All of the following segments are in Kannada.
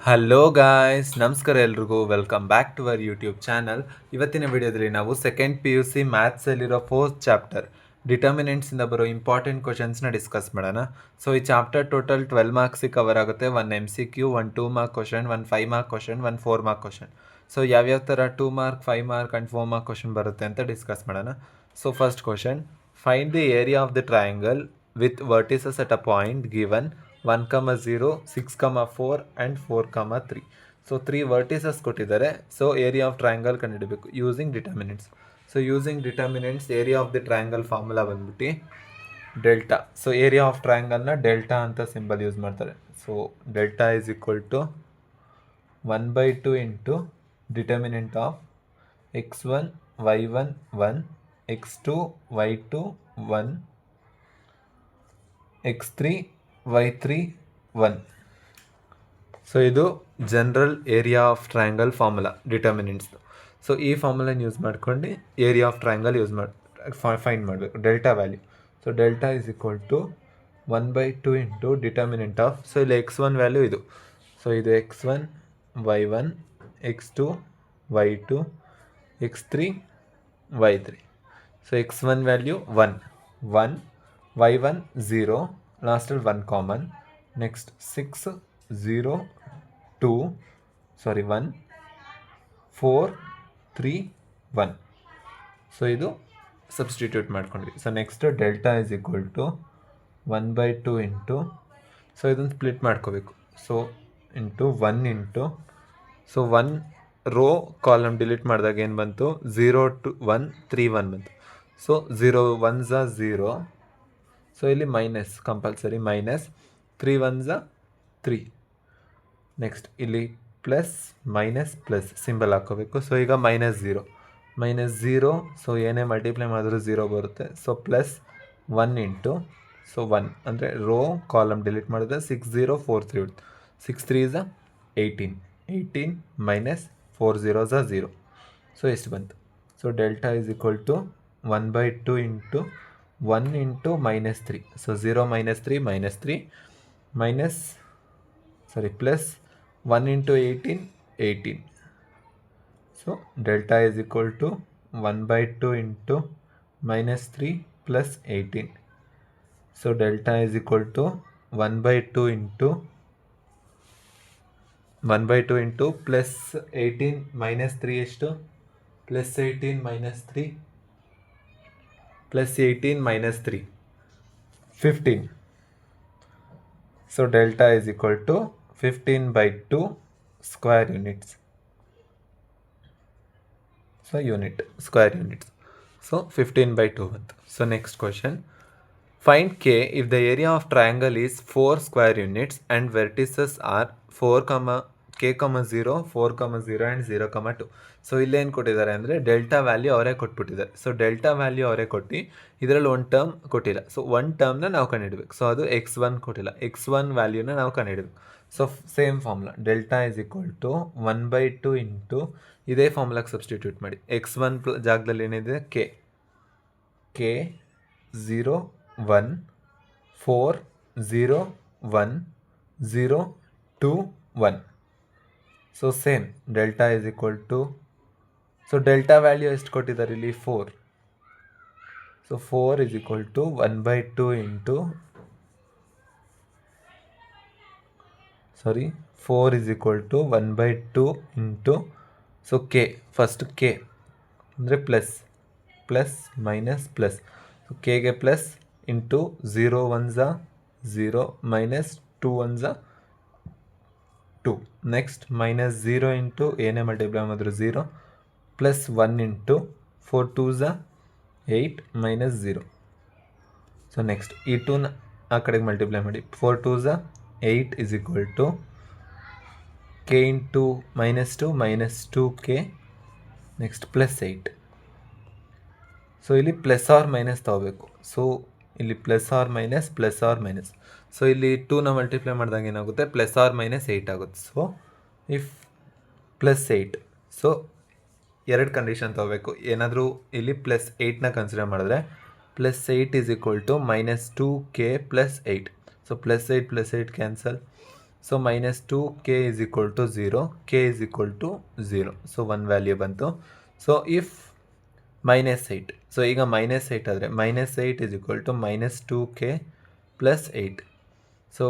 ಹಲೋ ಗಾಯ್ಸ್, ನಮಸ್ಕಾರ ಎಲ್ರಿಗೂ. Welcome back to our YouTube channel. ಇವತ್ತಿನ ವಿಡಿಯೋದಲ್ಲಿ ನಾವು ಸೆಕೆಂಡ್ PUC ಮ್ಯಾಥ್ಸಲ್ಲಿರೋ ಫೋರ್ತ್ ಚಾಪ್ಟರ್ ಡಿಟರ್ಮಿನೆಂಟ್ಸಿಂದ ಬರೋ ಇಂಪಾರ್ಟೆಂಟ್ ಕ್ವಶನ್ಸ್ನ ಡಿಸ್ಕಸ್ ಮಾಡೋಣ. ಸೊ ಈ ಚಾಪ್ಟರ್ ಟೋಟಲ್ 12 ಮಾರ್ಕ್ಸಿಗೆ ಕವರ್ ಆಗುತ್ತೆ. 1 MCQ, 1 2 mark question, 1 5 mark question, 1 4 mark question. So ಯಾವ್ಯಾವ ಥರ 2 mark, 5 mark and 4 mark question ಬರುತ್ತೆ ಅಂತ ಡಿಸ್ಕಸ್ ಮಾಡೋಣ. So first question, find the area of the triangle with vertices at a point given 1, 0, 6, 4 and 4, 3. So 3 vertices ಕೊಟ್ಟಿದ್ದಾರೆ. ಸೊ ಏರಿಯಾ ಆಫ್ ಟ್ರಯಾಂಗಲ್ ಕಂಡುಹಿಡಬೇಕು using determinants. So using determinants area of the triangle formula ಬಂದ್ಬಿಟ್ಟು ಡೆಲ್ಟಾ. ಸೊ ಏರಿಯಾ ಆಫ್ ಟ್ರಯಾಂಗಲ್ನ ಡೆಲ್ಟಾ ಅಂತ ಸಿಂಬಲ್ ಯೂಸ್ ಮಾಡ್ತಾರೆ. So delta is equal to 1/2 into determinant of x1 y1 1, x2 y2 1, x3 y3 1. So ಇದು general area of triangle formula determinants. So ಈ ಫಾರ್ಮುಲಾನ ಯೂಸ್ ಮಾಡ್ಕೊಂಡು ಏರಿಯಾ ಆಫ್ ಟ್ರಯಾಂಗಲ್ ಫೈಂಡ್ ಮಾಡಬೇಕು delta value. So delta is equal to 1/2 into determinant of, so ಇಲ್ಲಿ x1 ವ್ಯಾಲ್ಯೂ ಇದು. ಸೊ ಇದು x1 y1, x2 y2, x3 y3. So x1 value 1, y1 0, ಲಾಸ್ಟಲ್ಲಿ 1 ಕಾಮನ್. ನೆಕ್ಸ್ಟ್ 6 0 2 1 4 3 1. ಸೊ ಇದು ಸಬ್ಸ್ಟಿಟ್ಯೂಟ್ ಮಾಡ್ಕೊಂಡ್ವಿ. So next delta is equal to 1/2 into, so ಇದನ್ನು ಸ್ಪ್ಲಿಟ್ ಮಾಡ್ಕೋಬೇಕು. So into 1 into, so 1 row column delete ಮಾಡಿದಾಗ ಏನು ಬಂತು, 0 2 1 3 1 ಬಂತು. ಸೊ 0 1s 0, ಸೊ ಇಲ್ಲಿ minus compulsory, minus 3 1s 3. Next ಇಲ್ಲಿ ಪ್ಲಸ್ ಮೈನಸ್ ಪ್ಲಸ್ ಸಿಂಬಲ್ ಹಾಕ್ಕೋಬೇಕು. ಸೊ ಈಗ -0, ಸೊ ಏನೇ ಮಲ್ಟಿಪ್ಲೈ ಮಾಡಿದ್ರು 0 ಬರುತ್ತೆ. ಸೊ ಪ್ಲಸ್ 1 ಇಂಟು, ಸೊ 1 ಅಂದರೆ ರೋ ಕಾಲಮ್ ಡಿಲೀಟ್ ಮಾಡಿದ್ರೆ 6 0 4 3 6 3s 18 ಮೈನಸ್ 4 0s 0. ಸೊ ಎಷ್ಟು ಬಂತು? So delta is equal to 1/2 into 1 into -3. So 0 -3 plus 1 into 18. So delta is equal to 1/2 into -3 plus 18. So delta is equal to 1/2 into plus 18 -3 ಎಷ್ಟು? Plus 18 -3 plus 18 -3 15. So delta is equal to 15/2 square units. So unit square units. So 15/2 ಬಂತು. So next question, find K if the area of triangle is 4 square units and vertices are 4, K, 0, 4, 0 and 0, 2. So ಇಲ್ಲೇನು ಕೊಟ್ಟಿದ್ದಾರೆ ಅಂದರೆ ಡೆಲ್ಟಾ ವ್ಯಾಲ್ಯೂ ಅವರೇ ಕೊಟ್ಬಿಟ್ಟಿದ್ದಾರೆ. ಸೊ ಡೆಲ್ಟಾ ವ್ಯಾಲ್ಯೂ ಅವರೇ ಕೊಟ್ಟು ಇದರಲ್ಲಿ ಒಂದು ಟರ್ಮ್ ಕೊಟ್ಟಿಲ್ಲ. ಸೊ ಒಂದು ಟರ್ಮ್ನ ನಾವು ಕಂಡುಹಿಡಬೇಕು. ಸೊ ಅದು x1 ಕೊಟ್ಟಿಲ್ಲ, x1 ವ್ಯಾಲ್ಯೂನ ನಾವು ಕಂಡುಹಿಡಬೇಕು. So same formula, delta is equal to 1/2 into, ಇದೇ ಫಾರ್ಮುಲಾಗೆ ಸಬ್ಸ್ಟಿಟ್ಯೂಟ್ ಮಾಡಿ. x1 ಜಾಗದಲ್ಲಿ ಏನಿದೆ K 0 1 4 0 1 0 2 1. So same delta is equal to, so delta value ಎಷ್ಟು ಕೊಟ್ಟಿದ್ದಾರೆ ಇಲ್ಲಿ? 4. So 4 is equal to 1/2 into, 4 is equal to 1/2 into, so K first K ಅಂದರೆ ಪ್ಲಸ್ ಮೈನಸ್ ಪ್ಲಸ್. ಸೊ ಕೆಗೆ plus into 0 1s 0 minus 2 1s 2. Next -0 into ಏನೇ ಮಲ್ಟಿಪ್ಲೈ ಮಾಡಿದ್ರು 0 plus 1 into 4 2s 8 -0. So next ಈ 2ನ ಆ ಕಡೆಗೆ ಮಲ್ಟಿಪ್ಲೈ ಮಾಡಿ. 4 2s 8 is equal to K into -2 K, next plus 8. So ಇಲ್ಲಿ ಪ್ಲಸ್ ಆರ್ ಮೈನಸ್ ತಗೋಬೇಕು. ಸೊ ಇಲ್ಲಿ ಪ್ಲಸ್ ಆರ್ ಮೈನಸ್. ಸೊ ಇಲ್ಲಿ 2ನ ಮಲ್ಟಿಪ್ಲೈ ಮಾಡಿದಾಗ ಏನಾಗುತ್ತೆ? ಪ್ಲಸ್ ಆರ್ ಮೈನಸ್ 8 ಆಗುತ್ತೆ. ಸೊ ಇಫ್ ಪ್ಲಸ್ 8, ಸೊ ಎರಡು ಕಂಡೀಷನ್ ತಗೋಬೇಕು. ಏನಾದರೂ ಇಲ್ಲಿ ಪ್ಲಸ್ 8ನ ಕನ್ಸಿಡರ್ ಮಾಡಿದ್ರೆ plus 8 is equal to -2K plus 8. So +8 + 8 cancel, so minus two K is equal to zero, K is equal to zero. So one value ಬಂತು. ಸೊ ಇಫ್ ಮೈನಸ್ 8, ಸೊ ಈಗ ಮೈನಸ್ 8 ಆದರೆ minus 8 is equal to minus two K plus 8. So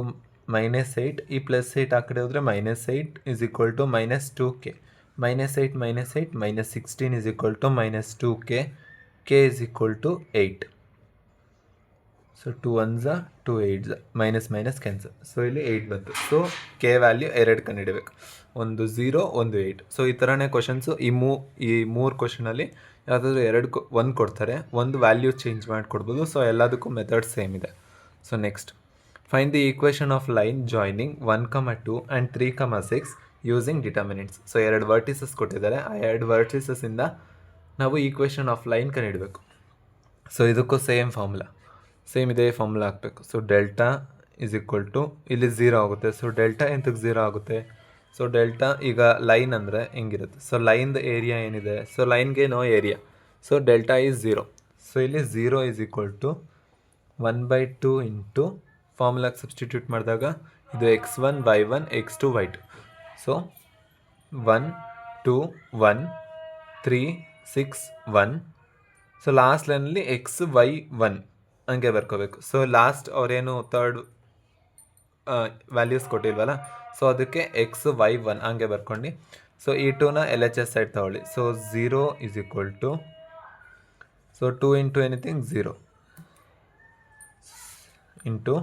minus 8, ಈ ಪ್ಲಸ್ 8 ಆ ಕಡೆ ಹೋದರೆ minus 8 is equal to minus two K. Minus 8 minus 16 is equal to minus two K is equal to 8. So 2 1s 2 8s minus minus cancel. So ಇಲ್ಲಿ 8 ಬಂತು. ಸೊ ಕೆ ವ್ಯಾಲ್ಯೂ ಎರಡು ಕಂಡುಹಿಡಬೇಕು, ಒಂದು 0 ಒಂದು 8. ಸೊ ಈ ಥರನೇ ಕ್ವಶನ್ಸು ಈ ಮೂರು ಕ್ವಶನಲ್ಲಿ ಯಾವುದಾದ್ರೂ ಒಂದು ಕೊಡ್ತಾರೆ, ಒಂದು ವ್ಯಾಲ್ಯೂ ಚೇಂಜ್ ಮಾಡಿಕೊಡ್ಬೋದು. ಸೊ ಎಲ್ಲದಕ್ಕೂ ಮೆಥಡ್ ಸೇಮ್ ಇದೆ. So next, find the equation of line joining 1, 2 and 3, 6 using determinants. So ಎರಡು ವರ್ಟಿಸಸ್ ಕೊಟ್ಟಿದ್ದಾರೆ, ಆ ಎರಡು ವರ್ಟಿಸಸ್ಸಿಂದ ನಾವು ಈಕ್ವೇಷನ್ ಆಫ್ ಲೈನ್ ಕಂಡುಹಿಡಬೇಕು. ಸೊ ಇದಕ್ಕೂ ಸೇಮ್ ಇದೇ ಫಾರ್ಮುಲಾ ಹಾಕಬೇಕು. So delta is equal to ಇಲ್ಲಿ 0 ಆಗುತ್ತೆ. ಸೊ ಡೆಲ್ಟಾ ಎಂತಕ್ಕೆ 0 ಆಗುತ್ತೆ? ಸೊ ಡೆಲ್ಟಾ ಈಗ ಲೈನ್ ಅಂದರೆ ಹೆಂಗಿರುತ್ತೆ? ಸೊ ಲೈನ್ದು ಏರಿಯಾ ಏನಿದೆ? ಸೊ ಲೈನ್ಗೆ no area. So delta is 0. So ಇಲ್ಲಿ 0 ಇಸ್ ಈಕ್ವಲ್ ಟು 1/2 ಇಂಟು ಫಾರ್ಮುಲಾಗೆ ಸಬ್ಸ್ಟಿಟ್ಯೂಟ್ ಮಾಡಿದಾಗ ಇದು x1 y1 x2 y2. So 1 2 1 3 6 1. So last ಲೈನಲ್ಲಿ ಎಕ್ಸ್ ವೈ 1 ಹಂಗೆ ಬರ್ಕೋಬೇಕು. ಸೊ ಲಾಸ್ಟ್ ಅವರೇನು ಥರ್ಡ್ ವ್ಯಾಲ್ಯೂಸ್ ಕೊಟ್ಟಿಲ್ವಲ್ಲ, ಸೊ ಅದಕ್ಕೆ ಎಕ್ಸ್ ವೈ 1 ಹಂಗೆ ಬರ್ಕೊಂಡು. ಸೊ ಈ 2ನ LHS ಸೈಡ್ ತಗೊಳ್ಳಿ. So 0 is equal to, so 2 into anything 0 into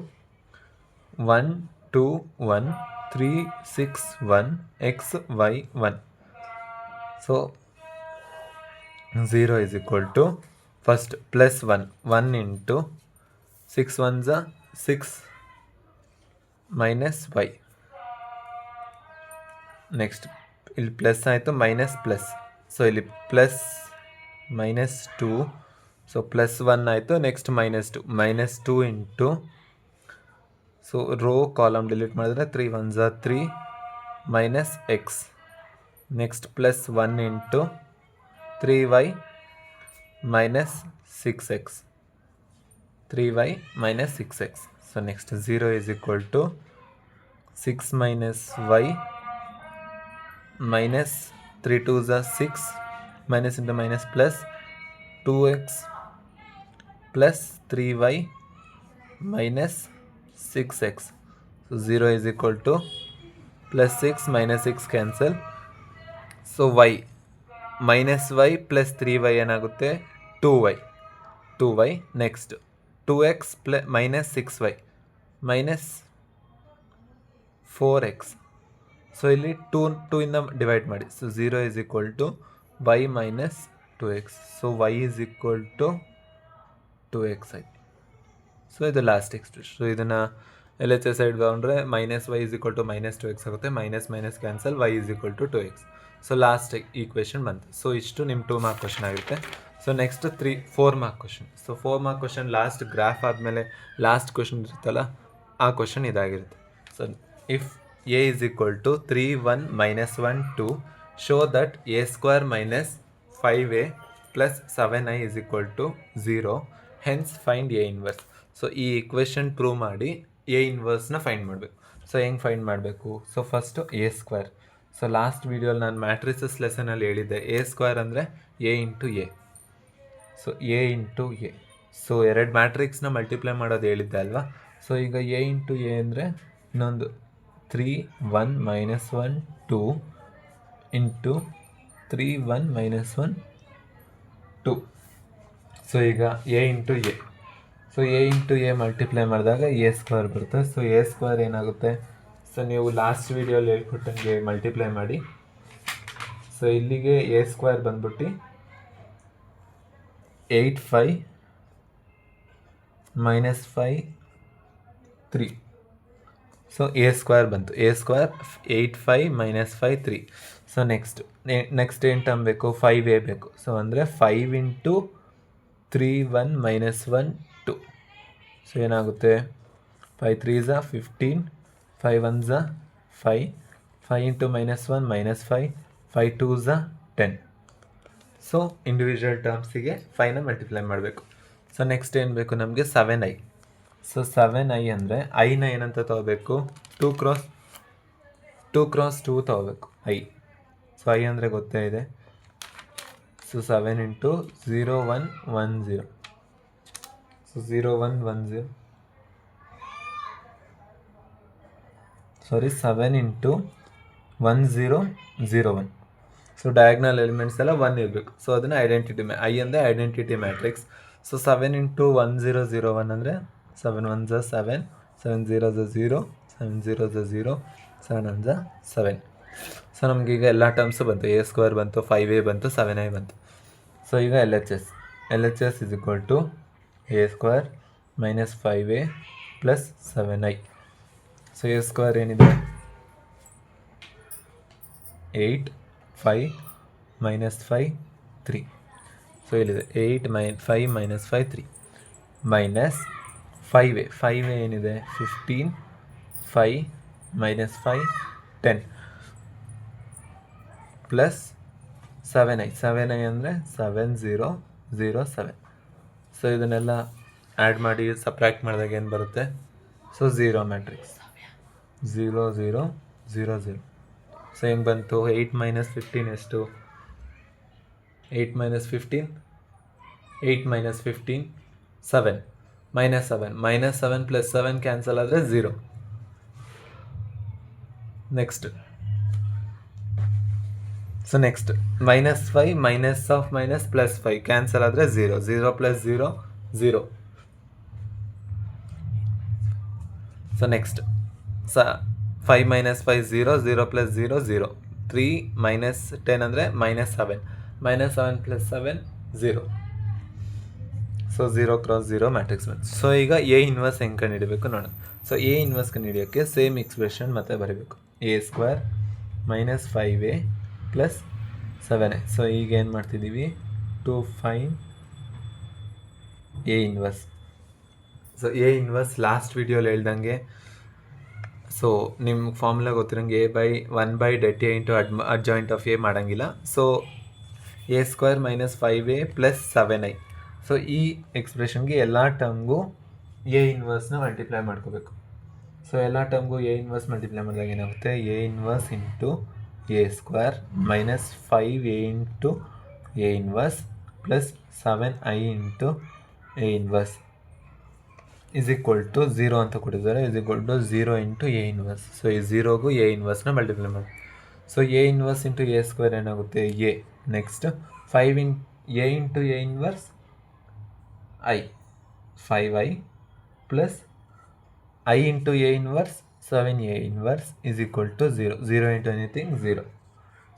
1 2 1 3 6 1 x y 1. So 0 is equal to first plus 1 into 6 1s 6 minus y. Next ಇಲ್ಲಿ ಪ್ಲಸ್ ಆಯಿತು, ಮೈನಸ್ ಪ್ಲಸ್. ಸೊ ಇಲ್ಲಿ ಪ್ಲಸ್ ಮೈನಸ್ 2. ಸೊ ಪ್ಲಸ್ 1 ಆಯಿತು. Next minus 2 into, so rho column delete ಮಾಡಿದ್ರೆ 3 1s 3 minus X. Next plus 1 into 3y minus 6x. 3y minus 6x. So next 0 is equal to 6 minus y minus 3 2s are 6 minus into minus plus 2x plus 3y minus 6x. So 0 is equal to plus 6 minus 6 cancel. So y minus Y plus 3y ಏನಾಗುತ್ತೆ? 2y. Next 2x minus 6y minus 4x. So ಇಲ್ಲಿ 2 ಇಂದ ಡಿವೈಡ್ ಮಾಡಿ. So 0 is equal to y minus 2x. So y is equal to 2x ಆಯ್ತು. ಸೊ ಇದು ಲಾಸ್ಟ್ ಎಕ್ಸ್ಪ್ರೆಷನ್. ಸೊ ಇದನ್ನು LHS ಸೈಡ್ ತಗೊಂಡ್ರೆ minus Y is equal to minus 2x ಆಗುತ್ತೆ. Minus minus cancel, y is equal to 2x. So last equation ಬಂತು. ಸೊ ಇಷ್ಟು ನಿಮ್ಮ 2 ಮಾರ್ಕ್ ಕ್ವಶನ್ ಆಗುತ್ತೆ. So next 4 mark question. So 4 mark question last graph ಆದಮೇಲೆ ಲಾಸ್ಟ್ ಕ್ವಶನ್ ಇರುತ್ತಲ್ಲ, ಆ ಕ್ವಶನ್ ಇದಾಗಿರುತ್ತೆ. So if A is equal to 3 1 minus 1 2 show that a² minus 5a plus 7i is equal to 0, hence find A inverse. So ಈ ಈಕ್ವೇಷನ್ ಪ್ರೂವ್ ಮಾಡಿ ಎ ಇನ್ವರ್ಸ್ನ ಫೈಂಡ್ ಮಾಡಬೇಕು. ಸೊ ಹೆಂಗೆ ಫೈಂಡ್ ಮಾಡಬೇಕು? So first a². So last ವೀಡಿಯೋಲಿ ನಾನು ಮ್ಯಾಟ್ರಿಸಸ್ ಲೆಸನಲ್ಲಿ ಹೇಳಿದ್ದೆ, a² ಅಂದರೆ a into A. So a into A. So ಎರಡು ಮ್ಯಾಟ್ರಿಕ್ಸ್ನ ಮಲ್ಟಿಪ್ಲೈ ಮಾಡೋದು ಹೇಳಿದ್ದೆ ಅಲ್ವಾ. ಸೊ ಈಗ a ಇಂಟು ಎ ಅಂದರೆ ಇನ್ನೊಂದು 3 1 ಮೈನಸ್ 1 2 ಇಂಟು 3 1 ಮೈನಸ್ 1 2. ಸೊ ಈಗ a into A. So a into A multiply ಮಾಡಿದಾಗ a² ಬರುತ್ತೆ. ಸೊ a² ಏನಾಗುತ್ತೆ? ಸೊ ನೀವು ಲಾಸ್ಟ್ ವೀಡಿಯೋಲಿ ಹೇಳ್ಕೊಟ್ಟಂಗೆ ಮಲ್ಟಿಪ್ಲೈ ಮಾಡಿ. ಸೊ ಇಲ್ಲಿಗೆ a² ಬಂದ್ಬಿಟ್ಟು 8 5 ಮೈನಸ್ 5 3. ಸೊ a² ಬಂತು. a² 8 5 minus 5 3. ಸೊ ನೆಕ್ಸ್ಟ್ ಏನು ಟರ್ಮ್ ಬೇಕು? 5a ಬೇಕು. ಸೊ ಅಂದರೆ 5 ಇಂಟು 3 1 ಮೈನಸ್ 1 2. ಸೊ ಏನಾಗುತ್ತೆ? 5 3s 15 5 1s 5 5 into minus 1 minus 5 5 2s 10. So individual ಟರ್ಮ್ಸಿಗೆ 5ನ ಮಲ್ಟಿಪ್ಲೈ ಮಾಡಬೇಕು. ಸೊ ನೆಕ್ಸ್ಟ್ ಏನು ಬೇಕು ನಮಗೆ? 7i. ಸೊ 7i ಅಂದರೆ ಐನ ಏನಂತ ತಗೋಬೇಕು? 2 × 2x2 ತಗೋಬೇಕು ಐ. ಸೊ ಐ ಅಂದರೆ ಗೊತ್ತೇ ಇದೆ. So 7 into 0 1 1 0. ಸೊ 0 1 1 0 ಸಾರಿ 7 ಇಂಟು 1 0 0 1. ಸೊ ಡಯಾಗ್ನಲ್ ಎಲಿಮೆಂಟ್ಸ್ ಎಲ್ಲ 1 ಇರಬೇಕು. ಸೊ ಅದನ್ನು ಐಡೆಂಟಿಟಿ ಐ ಅಂದರೆ ಐಡೆಂಟಿಟಿ ಮ್ಯಾಟ್ರಿಕ್ಸ್. ಸೊ 7 ಇಂಟು 1 0 0 1 ಅಂದರೆ 7 1 ಝ 7, 7 0 ಝ 0, 7 0 ಝ 0, 7 1 ಝ 7. ಸೊ ನಮಗೀಗ ಎಲ್ಲ ಟರ್ಮ್ಸು ಬಂತು. ಎ ಸ್ಕ್ವೇರ್ ಬಂತು, 5a ಬಂತು, 7i ಬಂತು. ಸೊ ಈಗ L H S is equal to A square minus 5a plus 7i. So A square ಏನಿದೆ 8 5 ಮೈನಸ್ 5 3. ಸೊ ಇಲ್ಲಿದೆ 8 5 ಮೈನಸ್ 5 3 ಮೈನಸ್ 5a ಏನಿದೆ 15 5 ಮೈನಸ್ 5 10 ಪ್ಲಸ್ 7i ಅಂದರೆ 7 0 0 7. ಸೊ ಇದನ್ನೆಲ್ಲ ಆ್ಯಡ್ ಮಾಡಿ ಸಬ್ಟ್ರ್ಯಾಕ್ಟ್ ಮಾಡಿದಾಗ ಏನು ಬರುತ್ತೆ? So 0 matrix 0 0 0 0. ಸೊ ಹೆಂಗೆ ಬಂತು? 8 ಮೈನಸ್ 15 ಎಷ್ಟು? 8 minus 15 8 minus 15 7 minus 7 plus 7 cancel ಆದರೆ 0. Next minus 5 minus of minus plus 5 cancel ಆದರೆ 0. 0 plus 0 0. So next 5 minus 5 0, 0 plus 0 0. 3 minus 10 ಅಂದರೆ minus 7, minus 7 plus 7 0. So 0 cross 0 matrix ಬಂತು. ಸೊ ಈಗ ಎ ಇನ್ವರ್ಸ್ ಹೆಂಗೆ ಕಂಡುಹಿಡಬೇಕು ನೋಡೋಣ. So A inverse ಕಂಡುಹಿಡಿಯೋಕ್ಕೆ same expression ಮತ್ತೆ ಬರೀಬೇಕು. A square minus 5a plus 7i. So ಈಗ ಏನು ಮಾಡ್ತಿದ್ದೀವಿ? To find A inverse. So A inverse last ವಿಡಿಯೋಲಿ ಹೇಳ್ದಂಗೆ, ಸೊ ನಿಮ್ಮ ಫಾರ್ಮುಲಾ ಗೊತ್ತಿರಂಗೆ a/1/det into adjoint of A ಮಾಡೋಂಗಿಲ್ಲ. So A square minus 5a plus 7i. So ಈ ಎಕ್ಸ್ಪ್ರೆಷನ್ಗೆ ಎಲ್ಲ ಟರ್ಮ್ಗೂ ಎ ಇನ್ವರ್ಸ್ನ ಮಲ್ಟಿಪ್ಲೈ ಮಾಡ್ಕೋಬೇಕು. ಸೊ ಎಲ್ಲ ಟರ್ಮ್ಗೂ ಎ ಇನ್ವರ್ಸ್ ಮಲ್ಟಿಪ್ಲೈ ಮಾಡಿದಾಗ ಏನಾಗುತ್ತೆ? A inverse into A square minus 5a into A inverse plus 7i into A inverse is equal to 0 ಅಂತ ಕೊಟ್ಟಿದ್ದಾರೆ. Is equal to 0 into A inverse. So ಈ 0ಗೂ ಎ ಇನ್ವರ್ಸ್ನ ಮಲ್ಟಿಪ್ಲೈ ಮಾಡಿ. So A inverse into A square ಏನಾಗುತ್ತೆ? A. Next 5 A into A inverse I 5i plus I into A inverse 7a inverse is equal to 0. 0 into anything 0.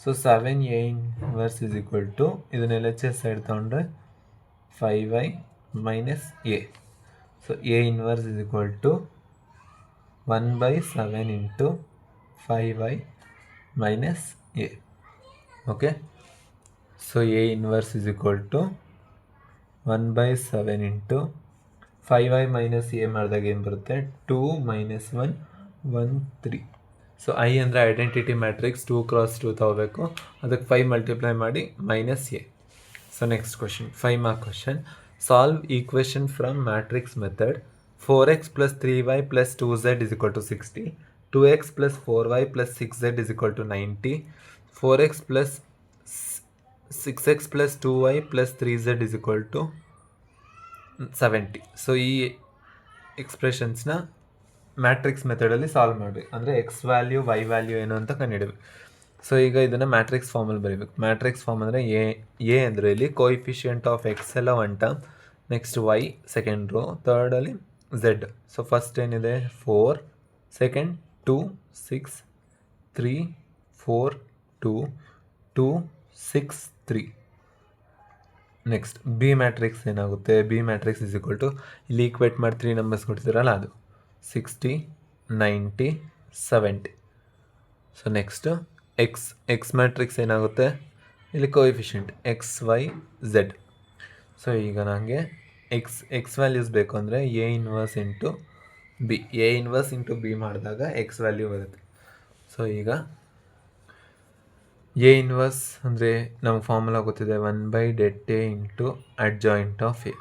So 7a inverse is equal to ಇದನ್ನೆಲ್ಲ ಚೆಸ್ ಸೈಡ್ ತೊಗೊಂಡ್ರೆ 5i minus A. So A inverse is equal to 1/7 into 5i minus A. Okay. So A inverse is equal to 1/7 into 5i minus A ಮಾಡಿದಾಗ ಏನು ಬರುತ್ತೆ? 2 ಮೈನಸ್ 1 1 3. ಸೊ ಐ ಅಂದರೆ ಐಡೆಂಟಿಟಿ ಮ್ಯಾಟ್ರಿಕ್ಸ್ 2 ಕ್ರಾಸ್ 2 ತಗೋಬೇಕು. ಅದಕ್ಕೆ 5 ಮಲ್ಟಿಪ್ಲೈ ಮಾಡಿ minus A. So next question 5 mark question. Solve equation from matrix method. 4x plus 3y plus 2z is equal to 60. 2x plus 4y plus 6z is equal to 90. 4x plus 6x plus 2y plus 3z is equal to 70. So ಈ ಎಕ್ಸ್ಪ್ರೆಷನ್ಸ್ನ ಮ್ಯಾಟ್ರಿಕ್ಸ್ ಮೆಥಡಲ್ಲಿ ಸಾಲ್ವ್ ಮಾಡಬೇಕು. ಅಂದರೆ ಎಕ್ಸ್ ವ್ಯಾಲ್ಯೂ ವೈ ವ್ಯಾಲ್ಯೂ ಏನು ಅಂತ ಕಂಡುಹಿಡಬೇಕು. ಸೊ ಈಗ ಇದನ್ನು ಮ್ಯಾಟ್ರಿಕ್ಸ್ ಫಾರ್ಮಲ್ಲಿ ಬರೀಬೇಕು. ಮ್ಯಾಟ್ರಿಕ್ಸ್ ಫಾರ್ಮ್ ಅಂದರೆ ಎ ಅಂದರೆ ಇಲ್ಲಿ ಕೋಎಫಿಷಿಯಂಟ್ ಆಫ್ ಎಕ್ಸ್ ಎಲ್ಲ one term, next Y second row, ಥರ್ಡಲ್ಲಿ ಝೆಡ್. ಸೊ ಫಸ್ಟ್ ಏನಿದೆ 4, ಸೆಕೆಂಡ್ 2 6 3 4 2 2 6 3. ನೆಕ್ಸ್ಟ್ ಬಿ ಮ್ಯಾಟ್ರಿಕ್ಸ್ ಏನಾಗುತ್ತೆ? B matrix is equal to ಇಲ್ಲಿ ಈಕ್ವೇಟ್ ಮಾಡಿ 3 ನಂಬರ್ಸ್ ಕೊಡ್ತಿರಲ್ಲ ಅದು 60 90 70. ಸೊ ನೆಕ್ಸ್ಟ್ ಎಕ್ಸ್ ಮ್ಯಾಟ್ರಿಕ್ಸ್ ಏನಾಗುತ್ತೆ? ಇಲ್ಲಿ coefficient X Y Z. So ಈಗ ನನಗೆ ಎಕ್ಸ್ ವ್ಯಾಲ್ಯೂಸ್ ಬೇಕು ಅಂದರೆ A inverse into B. A inverse into B ಮಾಡಿದಾಗ ಎಕ್ಸ್ ವ್ಯಾಲ್ಯೂ ಬರುತ್ತೆ. ಸೊ ಈಗ ಎ ಇನ್ವರ್ಸ್ ಅಂದರೆ ನಮ್ಗೆ ಫಾರ್ಮುಲಾ ಗೊತ್ತಿದೆ 1/det into adjoint of A.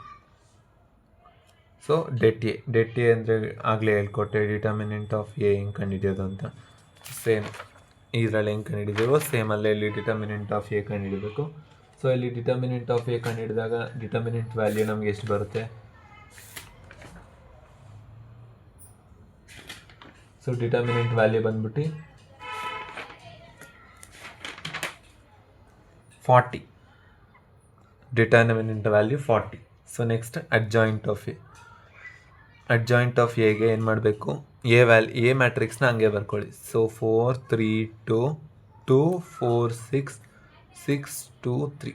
So det A ಅಂದರೆ ಆಗಲೇ ಹೇಳ್ಕೊಟ್ಟೆ ಡಿಟರ್ಮಿನೆಂಟ್ ಆಫ್ ಎ ಹೆಂಗೆ ಕಂಡುಹಿಡಿಯೋದು ಅಂತ. ಸೇಮ್ ಇದರಲ್ಲಿ ಹೆಂಗೆ ಕಂಡುಹಿಡಿದೆವೋ ಸೇಮ್ ಅಲ್ಲೇ ಇಲ್ಲಿ ಡಿಟರ್ಮಿನೆಂಟ್ ಆಫ್ ಎ ಕಂಡುಹಿಡಬೇಕು. ಸೊ ಇಲ್ಲಿ ಡಿಟರ್ಮಿನೆಂಟ್ ಆಫ್ ಎ ಕಂಡುಹಿಡಿದಾಗ ಡಿಟರ್ಮಿನೆಂಟ್ ವ್ಯಾಲ್ಯೂ ನಮಗೆ ಎಷ್ಟು ಬರುತ್ತೆ? ಸೊ ಡಿಟರ್ಮಿನೆಂಟ್ ವ್ಯಾಲ್ಯೂ ಬಂದ್ಬಿಟ್ಟು 40. Determinant value 40. So next adjoint of A. Adjoint of ಎಗೆ ಏನು ಮಾಡಬೇಕು? ಎ ಮ್ಯಾಟ್ರಿಕ್ಸ್ನ ಹಂಗೆ ಬರ್ಕೊಳ್ಳಿ. ಸೊ 4 3 2 2 4 6 6 2 3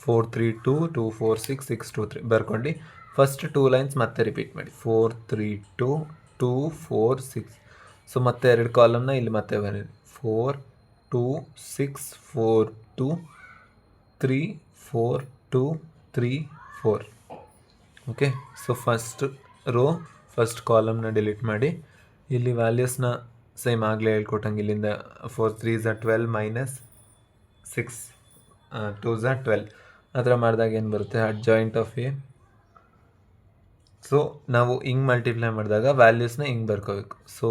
4 3 2 2 4 6 6 2 3 ಬರ್ಕೊಂಡು ಫಸ್ಟ್ 2 ಲೈನ್ಸ್ ಮತ್ತೆ ರಿಪೀಟ್ ಮಾಡಿ. 4 3 2 2 4 6. ಸೊ ಮತ್ತೆ 2 ಕಾಲಮ್ನ ಇಲ್ಲಿ ಮತ್ತೆ ಬರೀರಿ. 4 2 6 4 2 3 4 2 3 4. Okay. So first row first ಕಾಲಮ್ನ ಡಿಲೀಟ್ ಮಾಡಿ. ಇಲ್ಲಿ ವ್ಯಾಲ್ಯೂಸ್ನ ಸೇಮ್ ಆಗಲೇ ಹೇಳ್ಕೊಟ್ಟಂಗೆ ಇಲ್ಲಿಂದ 4 3 12 ಮೈನಸ್ 6 2 12 ಆ ಥರ ಮಾಡಿದಾಗ ಏನು ಬರುತ್ತೆ? Adjoint of A. ಸೊ ನಾವು ಹಿಂಗೆ ಮಲ್ಟಿಪ್ಲೈ ಮಾಡಿದಾಗ ವ್ಯಾಲ್ಯೂಸ್ನ ಹಿಂಗೆ ಬರ್ಕೋಬೇಕು. ಸೊ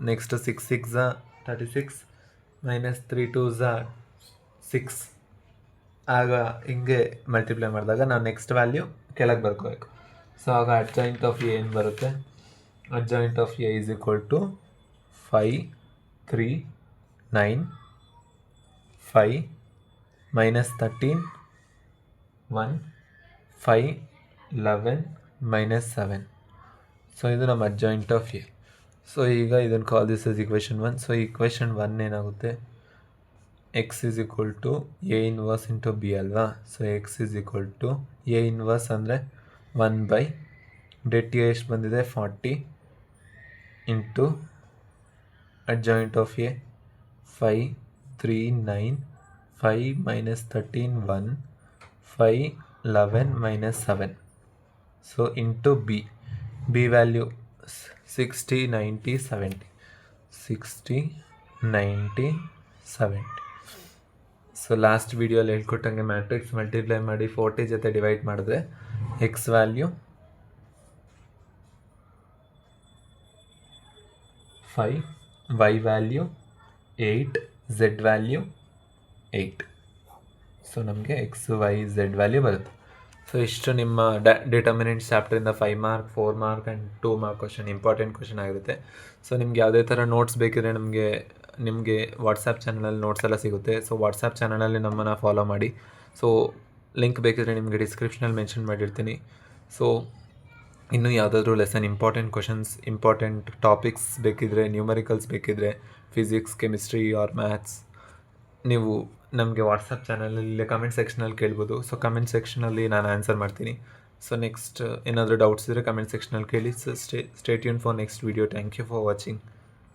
ನೆಕ್ಸ್ಟ್ 6 6 36 ಮೈನಸ್ 3 2 6 ಆಗ ಹಿಂಗೆ ಮಲ್ಟಿಪ್ಲೈ ಮಾಡಿದಾಗ ನಾವು ನೆಕ್ಸ್ಟ್ ವ್ಯಾಲ್ಯೂ ಕೆಳಗೆ ಬರ್ಕೋಬೇಕು. ಸೊ ಆಗ ಅಡ್ಜಾಯಿಂಟ್ ಆಫ್ ಎ ಏನು ಬರುತ್ತೆ? Adjoint of A is equal to 5 3 9 5 minus 13 1 5 11 minus 7. So ಇದು ನಮ್ಮ ಅಡ್ಜಾಯಿಂಟ್ ಆಫ್ ಎ. ಸೊ ಈಗ ಇದನ್ನು call this is equation 1. So equation 1 ಏನಾಗುತ್ತೆ? X is equal to A inverse into B ಅಲ್ವಾ? So X is equal to A inverse ಅಂದರೆ 1 ಬೈ ಡೆಟ್ ಎ ಎಷ್ಟು ಬಂದಿದೆ? 40 into adjoint of A 5 3 9 5 minus 13 1 5 11 minus 7. So into B value 60 90 70 60 90 70. So last ವಿಡಿಯೋಲಿ ಹೇಳ್ಕೊಟ್ಟಂಗೆ ಮ್ಯಾಟ್ರಿಕ್ಸ್ ಮಲ್ಟಿಪ್ಲೈ ಮಾಡಿ 40 ಜೊತೆ ಡಿವೈಡ್ ಮಾಡಿದ್ರೆ X value 5, Y value 8, Z value 8. So ನಮಗೆ ಎಕ್ಸ್ ವೈ ಝೆಡ್ ವ್ಯಾಲ್ಯೂ ಬರುತ್ತೆ. ಸೊ ಇಷ್ಟು ನಿಮ್ಮ ಡಿಟರ್ಮಿನೆಂಟ್ಸ್ ಚಾಪ್ಟರಿಂದ 5 mark 4 mark and 2 mark question important question ಆಗಿರುತ್ತೆ. ಸೊ ನಿಮ್ಗೆ ಯಾವುದೇ ಥರ ನೋಟ್ಸ್ ಬೇಕಿದ್ರೆ ನಿಮಗೆ ವಾಟ್ಸಪ್ ಚಾನಲಲ್ಲಿ ನೋಟ್ಸ್ ಎಲ್ಲ ಸಿಗುತ್ತೆ. ಸೊ ವಾಟ್ಸಪ್ ಚಾನಲಲ್ಲಿ ನಮ್ಮನ್ನು ಫಾಲೋ ಮಾಡಿ. ಸೊ ಲಿಂಕ್ ಬೇಕಿದ್ರೆ ನಿಮಗೆ ಡಿಸ್ಕ್ರಿಪ್ಷನಲ್ಲಿ ಮೆನ್ಷನ್ ಮಾಡಿರ್ತೀನಿ. ಸೊ ಇನ್ನೂ ಯಾವುದಾದ್ರೂ lesson important questions important topics ಬೇಕಿದ್ರೆ, ನ್ಯೂಮರಿಕಲ್ಸ್ ಬೇಕಿದ್ರೆ, ಫಿಸಿಕ್ಸ್ ಕೆಮಿಸ್ಟ್ರಿ ಆರ್ ಮ್ಯಾಥ್ಸ್, ನೀವು ನಮಗೆ ವಾಟ್ಸಪ್ ಚಾನಲಲ್ಲಿ ಕಮೆಂಟ್ ಸೆಕ್ಷನಲ್ಲಿ ಕೇಳ್ಬೋದು. ಸೊ ಕಮೆಂಟ್ ಸೆಕ್ಷನಲ್ಲಿ ನಾನು ಆನ್ಸರ್ ಮಾಡ್ತೀನಿ. ಸೊ ನೆಕ್ಸ್ಟ್ ಏನಾದರೂ ಡೌಟ್ಸ್ ಇದ್ದರೆ ಕಮೆಂಟ್ ಸೆಕ್ಷನಲ್ಲಿ ಕೇಳಿ. So stay tune for next video. Thank you for watching.